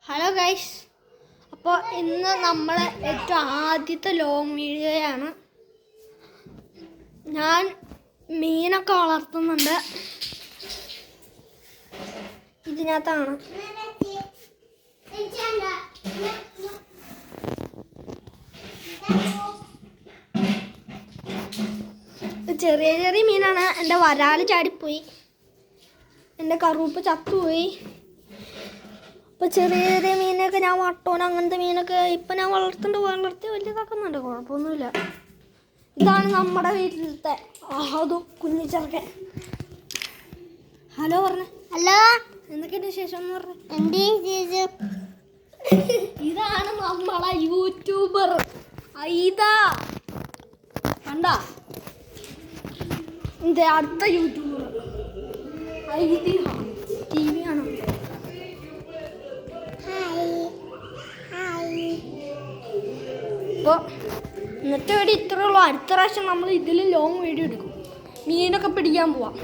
Hello guys, അപ്പോൾ ഇന്ന് നമ്മൾ ഏറ്റവും ആദ്യത്തെ ലോങ് വീഡിയോയാണ്. ഞാൻ മീനൊക്കെ വളർത്തുന്നുണ്ട്. ഇതിനകത്താണ് ചെറിയ ചെറിയ മീനാണ്. എൻ്റെ വരാൽ ചാടിപ്പോയി, എൻ്റെ കറുപ്പ് ചത്തുപോയി. ഇപ്പോൾ ചെറിയ ചെറിയ മീനൊക്കെ ഞാൻ വട്ടോന അങ്ങനത്തെ മീനൊക്കെ ഇപ്പം ഞാൻ വളർത്തി വലുതാക്കുന്നുണ്ട്, കുഴപ്പമൊന്നുമില്ല. ഇതാണ് നമ്മുടെ വീട്ടിലത്തെ അതും കുഞ്ഞു ചെറുക്കൻ. ഹലോ പറഞ്ഞ. ഹലോ, എന്തൊക്കെയുണ്ട് ശേഷം എന്ന് പറഞ്ഞ. എൻ്റെ ശേഷം ഇതാണ് നമ്മളെ യൂട്യൂബർ ഐദാ. കണ്ടാ ഇത് അടുത്ത യൂട്യൂബർ ഐദി TV ആണ്. അപ്പോൾ ഇന്നത്തെ വീഡിയോ ഇത്രേ ഉള്ളൂ. അടുത്ത പ്രാവശ്യം നമ്മൾ ഇതിൽ ലോങ് വീഡിയോ എടുക്കും. മീനൊക്കെ പിടിക്കാൻ പോവാം.